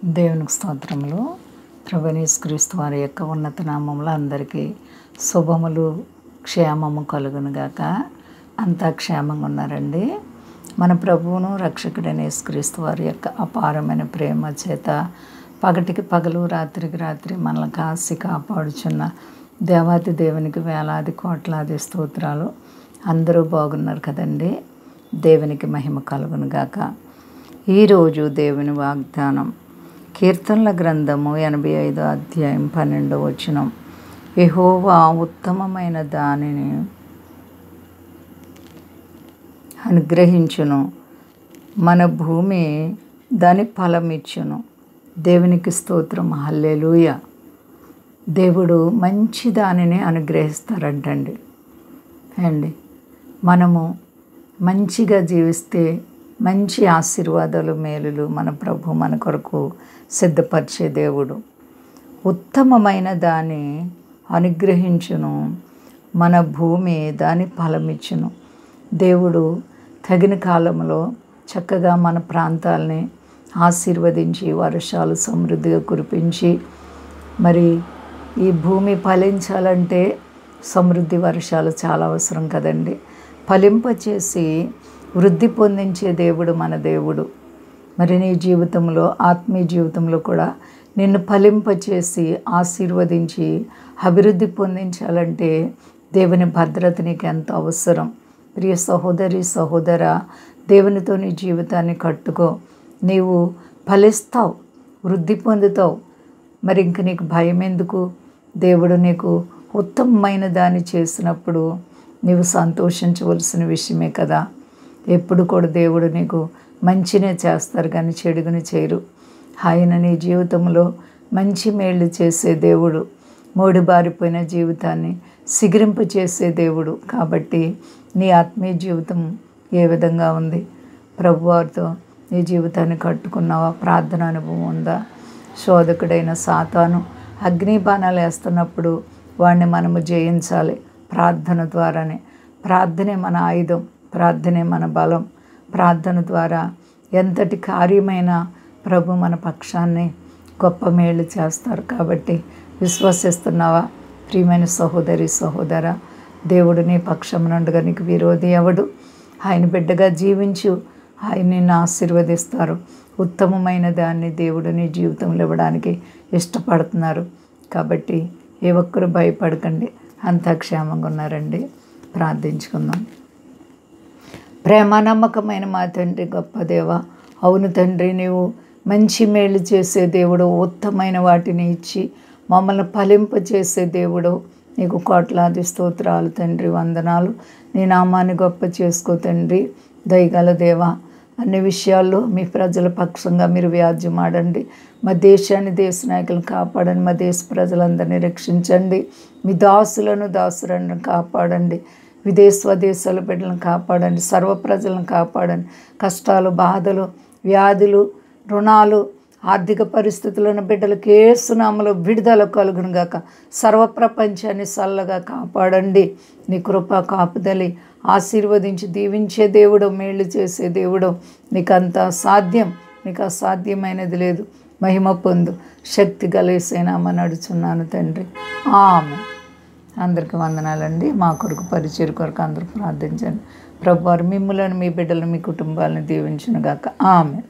దేవునికి స్తోత్రములు. ప్రభువైన యేసుక్రీస్తు వారి యొక్క ఉన్నత నామములో అందరికీ శుభములు క్షేమము కలుగునుగాక. అంతా క్షేమంగా ఉన్నారండి. మన ప్రభువును రక్షకుడైన యేసుక్రీస్తు వారి యొక్క అపారమైన ప్రేమ చేత పగటికి పగలు రాత్రికి రాత్రి మనల్ని కాసి కాపాడుచున్న దేవాతి దేవునికి వేలాది కోట్లాది స్తోత్రాలు. అందరూ బాగున్నారు కదండి. దేవునికి మహిమ కలుగునుగాక. ఈరోజు దేవుని వాగ్దానం కీర్తనల గ్రంథము 85వ అధ్యాయం 12వ వచనం. యెహోవా ఉత్తమమైన దానిని అనుగ్రహించును, మన భూమి దాని ఫలమిచ్చును. దేవునికి స్తోత్రం. హల్లెలూయా. దేవుడు మంచి దానిని అనుగ్రహిస్తారంటండి. మనము మంచిగా జీవిస్తే మంచి ఆశీర్వాదాలు మేలులు మన ప్రభు మన కొరకు సిద్ధపరిచే దేవుడు. ఉత్తమమైన దాన్ని అనుగ్రహించును, మన భూమి దాని ఫలమిచ్చును. దేవుడు తగిన కాలంలో చక్కగా మన ప్రాంతాలని ఆశీర్వదించి వర్షాలు సమృద్ధిగా కురిపించి, మరి ఈ భూమి ఫలించాలంటే సమృద్ధి వర్షాలు చాలా అవసరం కదండి. ఫలింపచేసి వృద్ధి పొందించే దేవుడు మన దేవుడు. మరి నీ జీవితంలో ఆత్మీయ జీవితంలో కూడా నిన్ను ఫలింపచేసి ఆశీర్వదించి అభివృద్ధి పొందించాలంటే దేవుని భద్రత నీకు ఎంత అవసరం. ప్రియ సహోదరి సహోదర, దేవునితో నీ జీవితాన్ని కట్టుకో. నీవు ఫలిస్తావు, వృద్ధి పొందుతావు. మరి ఇంక నీకు భయం ఎందుకు? దేవుడు నీకు ఉత్తమమైన దాన్ని చేసినప్పుడు నీవు సంతోషించవలసిన విషయమే కదా. ఎప్పుడు కూడా దేవుడు నీకు మంచినే చేస్తారు కానీ చెడుగుని చేయరు. ఆయన నీ జీవితంలో మంచి మేళ్ళు చేసే దేవుడు, మోడిబారిపోయిన జీవితాన్ని సిగిరింప చేసే దేవుడు. కాబట్టి నీ ఆత్మీయ జీవితం ఏ విధంగా ఉంది? ప్రభువారితో నీ జీవితాన్ని కట్టుకున్నావా? ప్రార్థన అనుభవం ఉందా? శోధకుడైన సాతాను అగ్నిబాణాలు వేస్తున్నప్పుడు వాడిని మనము జయించాలి ప్రార్థన ద్వారానే. ప్రార్థనే మన ఆయుధం, ప్రార్థనే మన బలం. ప్రార్థన ద్వారా ఎంతటి కార్యమైన ప్రభు మన పక్షాన్ని గొప్ప మేలు చేస్తారు. కాబట్టి విశ్వసిస్తున్నావా? ప్రియమైన సహోదరి సహోదర, దేవుడు నీ పక్షమునండుగా నీకు విరోధి ఎవడు? ఆయన బిడ్డగా జీవించు, ఆయన నిన్ను ఆశీర్వదిస్తారు. ఉత్తమమైన దాన్ని దేవుడు నీ జీవితంలో ఇవ్వడానికి ఇష్టపడుతున్నారు. కాబట్టి ఏ ఒక్కరు భయపడకండి, అంతా క్షేమంగా ఉన్నారండి. ప్రార్థించుకుందాం. ప్రేమ నమ్మకమైన మా తండ్రి, గొప్ప దేవ, అవును తండ్రి, నీవు మంచి మేలు చేసే దేవుడు, ఉత్తమైన వాటిని ఇచ్చి మమ్మల్ని ఫలింపచేసే దేవుడు. నీకు కోట్లాది స్తోత్రాలు తండ్రి, వందనాలు. నీ నామాన్ని గొప్ప చేసుకో తండ్రి. దయగల దేవ, అన్ని విషయాల్లో మీ ప్రజల పక్షంగా మీరు వ్యాజ్యమాడండి. మా దేశాన్ని, దేశ నాయకులను కాపాడండి. మా దేశ ప్రజలందరినీ రక్షించండి. మీ దాసులను కాపాడండి. స్వదేశాల బిడ్డలను కాపాడండి. సర్వ ప్రజలను కాపాడండి. కష్టాలు, బాధలు, వ్యాధులు, రుణాలు, ఆర్థిక పరిస్థితులను బిడ్డలకు యేసు నామములో విడుదల కలుగునుగాక. సర్వ ప్రపంచాన్ని చల్లగా కాపాడండి. నీ కృప కాపుదలి ఆశీర్వదించి దీవించే దేవుడు, మేళ్ళు చేసే దేవుడు. నీకంతా సాధ్యం, నీకు అసాధ్యమైనది లేదు. మహిమ పొందు. శక్తి గలేసేనామని నడుచున్నాను తండ్రి. ఆమేన్. అందరికీ వందనాలండి. మా కొరకు పరిచయం కొరకు అందరూ ప్రార్థించండి. ప్రభువారు మిమ్ములను, మీ బిడ్డలను, మీ కుటుంబాలను దీవించునుగాక. ఆమేన్.